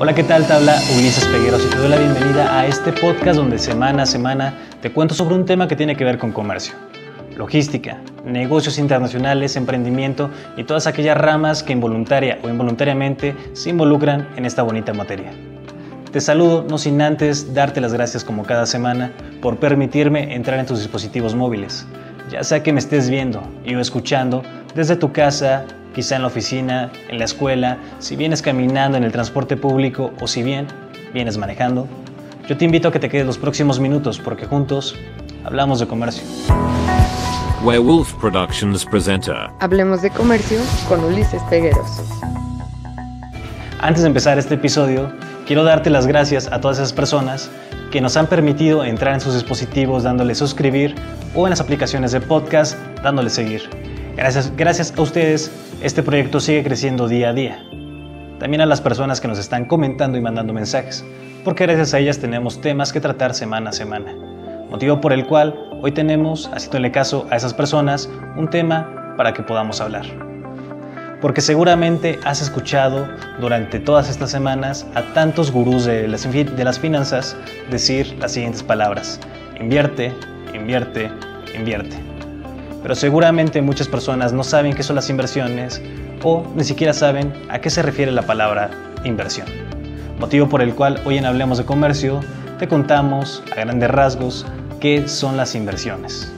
Hola, ¿qué tal? Te habla Ulises Pegueros y te doy la bienvenida a este podcast donde semana a semana te cuento sobre un tema que tiene que ver con comercio, logística, negocios internacionales, emprendimiento y todas aquellas ramas que involuntaria o involuntariamente se involucran en esta bonita materia. Te saludo, no sin antes darte las gracias como cada semana por permitirme entrar en tus dispositivos móviles, ya sea que me estés viendo y o escuchando desde tu casa, quizá en la oficina, en la escuela, si vienes caminando en el transporte público o si bien vienes manejando. Yo te invito a que te quedes los próximos minutos porque juntos hablamos de comercio. Werewolf Productions presenta Hablemos de comercio con Ulises Pegueros. Antes de empezar este episodio, quiero darte las gracias a todas esas personas que nos han permitido entrar en sus dispositivos dándole suscribir o en las aplicaciones de podcast dándole seguir. Gracias a ustedes, este proyecto sigue creciendo día a día. También a las personas que nos están comentando y mandando mensajes, porque gracias a ellas tenemos temas que tratar semana a semana. Motivo por el cual hoy tenemos, haciéndole caso a esas personas, un tema para que podamos hablar. Porque seguramente has escuchado durante todas estas semanas a tantos gurús de las finanzas decir las siguientes palabras: invierte, invierte, invierte. Pero seguramente muchas personas no saben qué son las inversiones o ni siquiera saben a qué se refiere la palabra inversión. Motivo por el cual hoy en Hablemos de Comercio te contamos a grandes rasgos qué son las inversiones.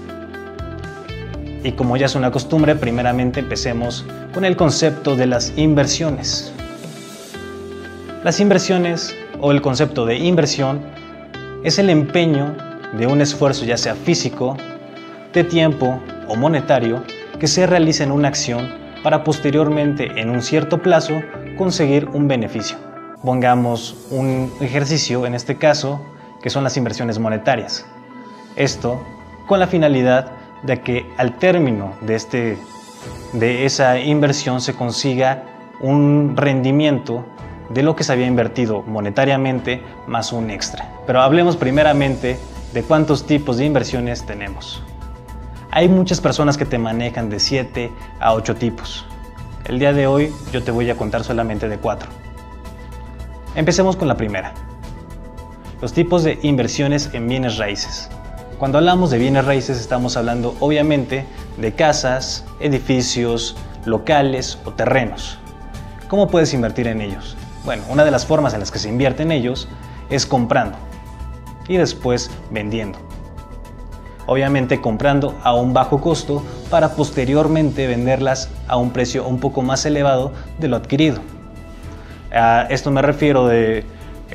Y como ya es una costumbre, primeramente empecemos con el concepto de las inversiones. Las inversiones o el concepto de inversión es el empeño de un esfuerzo, ya sea físico, de tiempo o monetario, que se realiza en una acción para posteriormente, en un cierto plazo, conseguir un beneficio. Pongamos un ejercicio, en este caso, que son las inversiones monetarias. Esto con la finalidad de que al término de esa inversión se consiga un rendimiento de lo que se había invertido monetariamente más un extra. Pero hablemos primeramente de cuántos tipos de inversiones tenemos. Hay muchas personas que te manejan de 7 a 8 tipos. El día de hoy yo te voy a contar solamente de 4. Empecemos con la primera. Los tipos de inversiones en bienes raíces. Cuando hablamos de bienes raíces estamos hablando obviamente de casas, edificios, locales o terrenos. ¿Cómo puedes invertir en ellos? Bueno, una de las formas en las que se invierte en ellos es comprando y después vendiendo. Obviamente comprando a un bajo costo para posteriormente venderlas a un precio un poco más elevado de lo adquirido. A esto me refiero de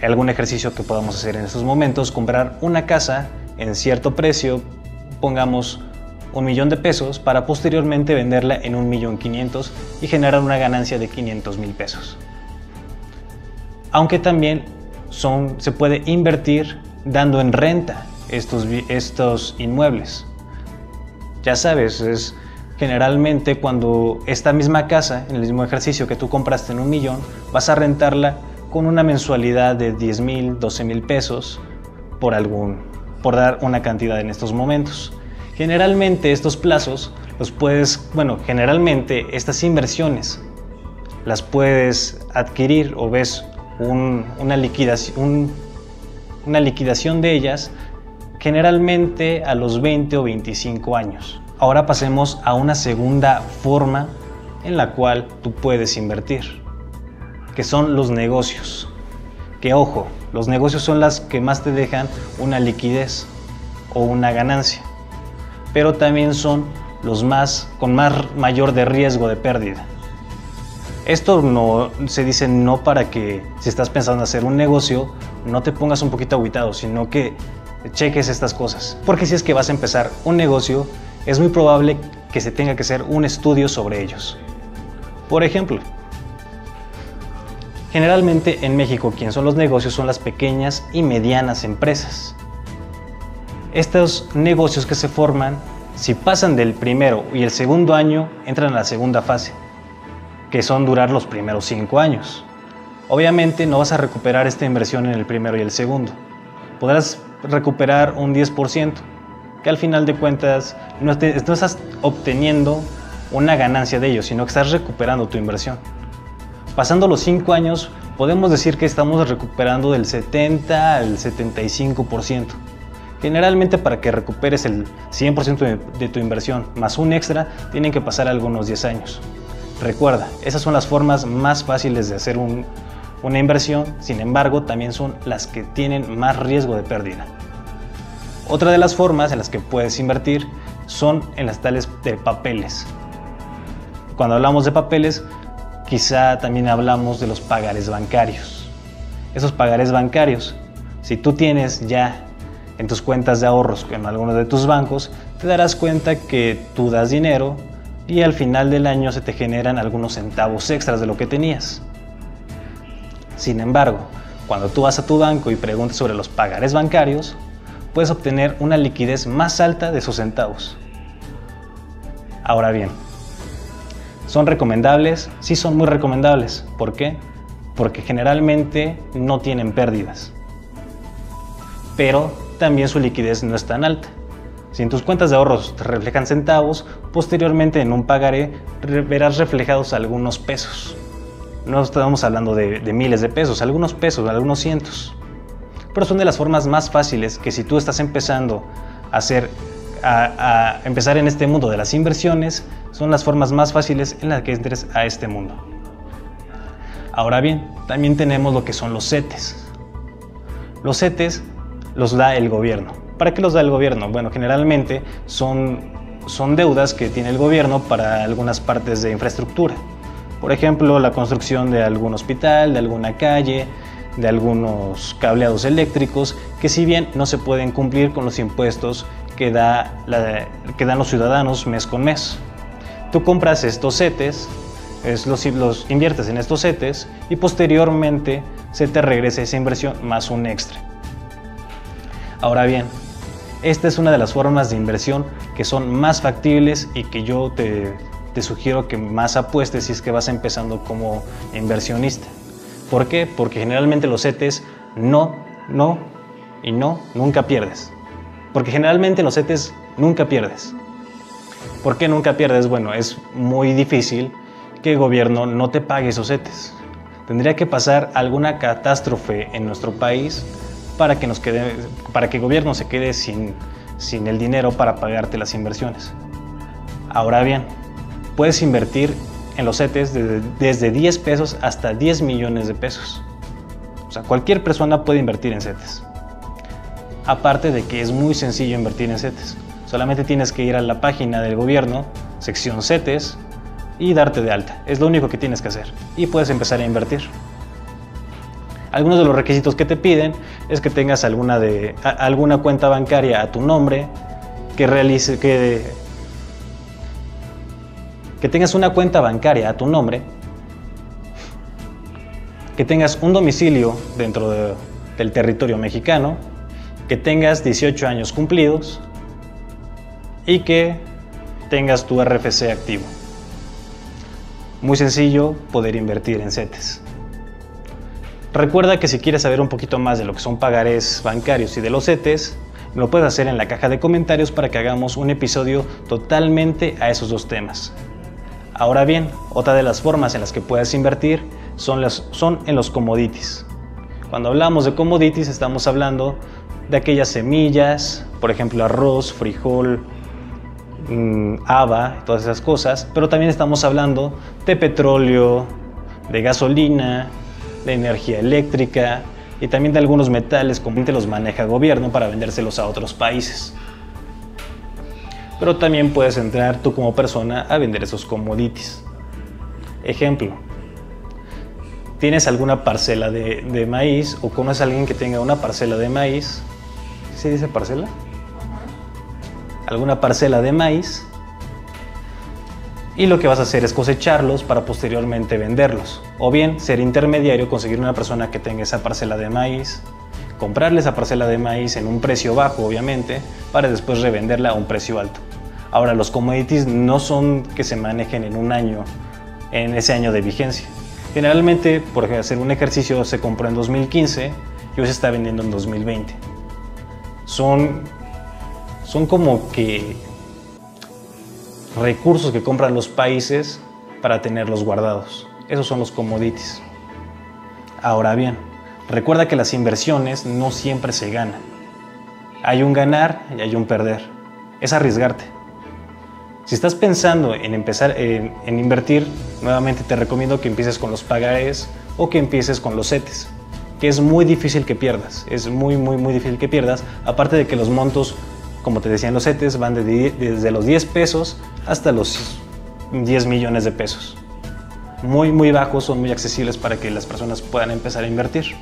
algún ejercicio que podamos hacer en estos momentos: comprar una casa en cierto precio, pongamos $1,000,000 para posteriormente venderla en $1,500,000 y generar una ganancia de $500,000. Aunque también se puede invertir dando en renta estos inmuebles. Ya sabes, es generalmente cuando esta misma casa, en el mismo ejercicio que tú compraste en $1,000,000, vas a rentarla con una mensualidad de $10,000, $12,000 por dar una cantidad en estos momentos. Generalmente estos plazos generalmente estas inversiones las puedes adquirir o ves una liquidación de ellas generalmente a los 20 o 25 años. Ahora pasemos a una segunda forma en la cual tú puedes invertir, que son los negocios. Que ojo, los negocios son las que más te dejan una liquidez o una ganancia, pero también son los con mayor de riesgo de pérdida. Esto no se dice no para que, si estás pensando en hacer un negocio, no te pongas un poquito agüitado, sino que cheques estas cosas. Porque si es que vas a empezar un negocio, es muy probable que se tenga que hacer un estudio sobre ellos. Por ejemplo, generalmente en México, quien son los negocios son las pequeñas y medianas empresas. Estos negocios que se forman, si pasan del primero y el segundo año, entran a la segunda fase, que son durar los primeros 5 años. Obviamente no vas a recuperar esta inversión en el primero y el segundo. Podrás recuperar un 10%, que al final de cuentas no estás obteniendo una ganancia de ello, sino que estás recuperando tu inversión. Pasando los 5 años, podemos decir que estamos recuperando del 70 al 75%. Generalmente, para que recuperes el 100% de tu inversión más un extra, tienen que pasar algunos 10 años. Recuerda, esas son las formas más fáciles de hacer una inversión, sin embargo, también son las que tienen más riesgo de pérdida. Otra de las formas en las que puedes invertir son en las tales de papeles. Cuando hablamos de papeles, quizá también hablamos de los pagares bancarios. Esos pagares bancarios, si tú tienes ya en tus cuentas de ahorros en alguno de tus bancos, te darás cuenta que tú das dinero y al final del año se te generan algunos centavos extras de lo que tenías. Sin embargo, cuando tú vas a tu banco y preguntas sobre los pagares bancarios, puedes obtener una liquidez más alta de esos centavos. Ahora bien, ¿son recomendables? Sí, son muy recomendables. ¿Por qué? Porque generalmente no tienen pérdidas, pero también su liquidez no es tan alta. Si en tus cuentas de ahorros te reflejan centavos, posteriormente en un pagaré verás reflejados algunos pesos. No estamos hablando de miles de pesos, algunos cientos. Pero son de las formas más fáciles que, si tú estás empezando a empezar en este mundo de las inversiones, son las formas más fáciles en las que entres a este mundo. Ahora bien, también tenemos lo que son los CETES. Los CETES los da el gobierno. ¿Para qué los da el gobierno? Bueno, generalmente son deudas que tiene el gobierno para algunas partes de infraestructura. Por ejemplo, la construcción de algún hospital, de alguna calle, de algunos cableados eléctricos, que si bien no se pueden cumplir con los impuestos que dan los ciudadanos mes con mes. Tú compras estos CETES, los inviertes en estos CETES y posteriormente se te regresa esa inversión más un extra. Ahora bien, esta es una de las formas de inversión que son más factibles y que yo te sugiero que más apuestes si es que vas empezando como inversionista. ¿Por qué? Porque generalmente los CETES nunca pierdes. Porque generalmente los CETES nunca pierdes. ¿Por qué nunca pierdes? Bueno, es muy difícil que el gobierno no te pague esos CETES. Tendría que pasar alguna catástrofe en nuestro país para que el gobierno se quede sin el dinero para pagarte las inversiones. Ahora bien, puedes invertir en los CETES desde 10 pesos hasta 10 millones de pesos. O sea, cualquier persona puede invertir en CETES. Aparte de que es muy sencillo invertir en CETES. Solamente tienes que ir a la página del gobierno, sección CETES, y darte de alta. Es lo único que tienes que hacer. Y puedes empezar a invertir. Algunos de los requisitos que te piden es que tengas alguna cuenta bancaria a tu nombre, que tengas una cuenta bancaria a tu nombre, que tengas un domicilio dentro del territorio mexicano, que tengas 18 años cumplidos y que tengas tu RFC activo. Muy sencillo poder invertir en CETES. Recuerda que si quieres saber un poquito más de lo que son pagarés bancarios y de los CETES, me lo puedes hacer en la caja de comentarios para que hagamos un episodio totalmente a esos dos temas. Ahora bien, otra de las formas en las que puedes invertir son en los commodities. Cuando hablamos de commodities estamos hablando de aquellas semillas, por ejemplo arroz, frijol, haba, todas esas cosas, pero también estamos hablando de petróleo, de gasolina, de energía eléctrica y también de algunos metales como los maneja el gobierno para vendérselos a otros países. Pero también puedes entrar tú como persona a vender esos commodities. Ejemplo, ¿tienes alguna parcela de maíz o conoces a alguien que tenga una parcela de maíz? ¿Sí se dice parcela? Alguna parcela de maíz, y lo que vas a hacer es cosecharlos para posteriormente venderlos, o bien ser intermediario, conseguir una persona que tenga esa parcela de maíz, comprarle esa parcela de maíz en un precio bajo obviamente, para después revenderla a un precio alto. Ahora, los commodities no son que se manejen en un año, en ese año de vigencia. Generalmente, por hacer un ejercicio, se compró en 2015 y hoy se está vendiendo en 2020. Son como que recursos que compran los países para tenerlos guardados. Esos son los commodities. Ahora bien, recuerda que las inversiones no siempre se ganan. Hay un ganar y hay un perder. Es arriesgarte. Si estás pensando en empezar en invertir, nuevamente te recomiendo que empieces con los pagarés o que empieces con los CETES, que es muy difícil que pierdas. Es muy difícil que pierdas, aparte de que los montos, como te decía en los CETES, van desde los 10 pesos hasta los 10 millones de pesos. Muy bajos, son muy accesibles para que las personas puedan empezar a invertir.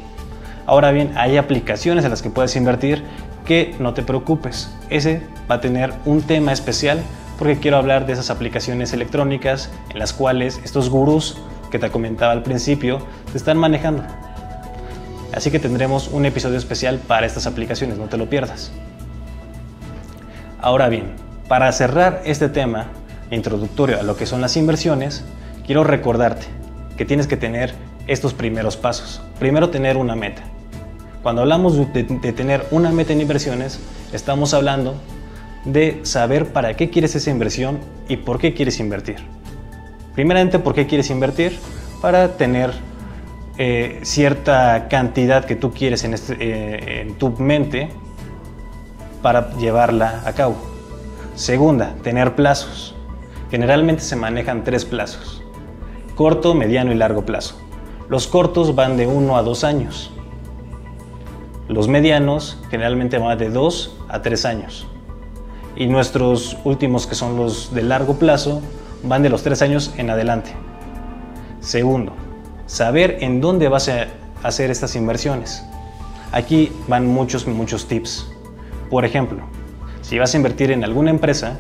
Ahora bien, hay aplicaciones en las que puedes invertir que no te preocupes. Ese va a tener un tema especial porque quiero hablar de esas aplicaciones electrónicas en las cuales estos gurús que te comentaba al principio te están manejando. Así que tendremos un episodio especial para estas aplicaciones, no te lo pierdas. Ahora bien, para cerrar este tema introductorio a lo que son las inversiones, quiero recordarte que tienes que tener estos primeros pasos. Primero, tener una meta. Cuando hablamos de tener una meta en inversiones, estamos hablando de saber para qué quieres esa inversión y por qué quieres invertir. Primeramente, ¿por qué quieres invertir? Para tener cierta cantidad que tú quieres en tu mente para llevarla a cabo. Segunda, tener plazos. Generalmente se manejan 3 plazos: corto, mediano y largo plazo. Los cortos van de 1 a 2 años. Los medianos generalmente van de 2 a 3 años. Y nuestros últimos, que son los de largo plazo, van de los 3 años en adelante. Segundo, saber en dónde vas a hacer estas inversiones. Aquí van muchos tips. Por ejemplo, si vas a invertir en alguna empresa,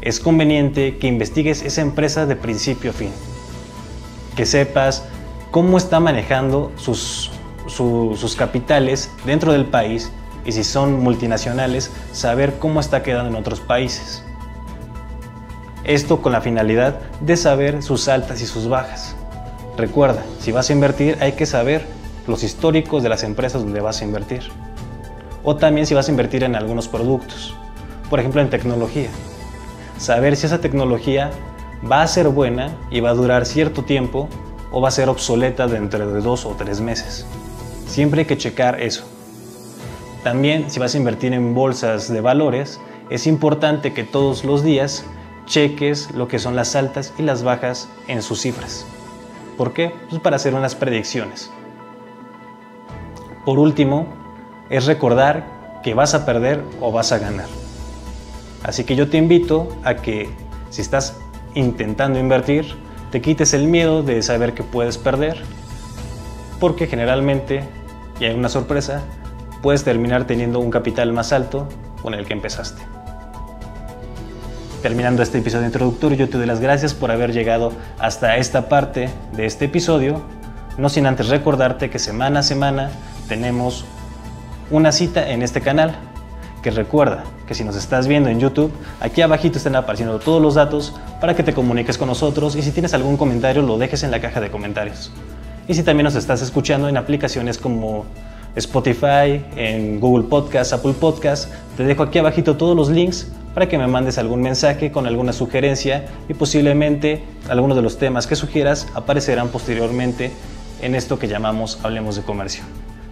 es conveniente que investigues esa empresa de principio a fin. Que sepas cómo está manejando sus capitales dentro del país, y si son multinacionales, saber cómo está quedando en otros países. Esto con la finalidad de saber sus altas y sus bajas. Recuerda, si vas a invertir hay que saber los históricos de las empresas donde vas a invertir. O también si vas a invertir en algunos productos, por ejemplo en tecnología. Saber si esa tecnología va a ser buena y va a durar cierto tiempo o va a ser obsoleta dentro de 2 o 3 meses. Siempre hay que checar eso. También, si vas a invertir en bolsas de valores, es importante que todos los días cheques lo que son las altas y las bajas en sus cifras. ¿Por qué? Pues para hacer unas predicciones. Por último, es recordar que vas a perder o vas a ganar. Así que yo te invito a que, si estás intentando invertir, te quites el miedo de saber que puedes perder, porque generalmente, y hay una sorpresa, puedes terminar teniendo un capital más alto con el que empezaste. Terminando este episodio introductorio, yo te doy las gracias por haber llegado hasta esta parte de este episodio, no sin antes recordarte que semana a semana tenemos una cita en este canal, que recuerda que si nos estás viendo en YouTube, aquí abajito están apareciendo todos los datos para que te comuniques con nosotros, y si tienes algún comentario lo dejes en la caja de comentarios. Y si también nos estás escuchando en aplicaciones como Spotify, en Google Podcast, Apple Podcast, te dejo aquí abajito todos los links para que me mandes algún mensaje con alguna sugerencia, y posiblemente algunos de los temas que sugieras aparecerán posteriormente en esto que llamamos Hablemos de Comercio.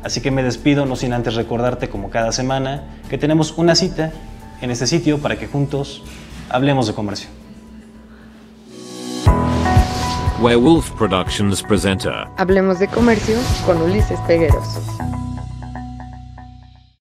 Así que me despido, no sin antes recordarte, como cada semana, que tenemos una cita en este sitio para que juntos hablemos de comercio. Werewolf Productions presenta Hablemos de Comercio con Ulises Pegueros.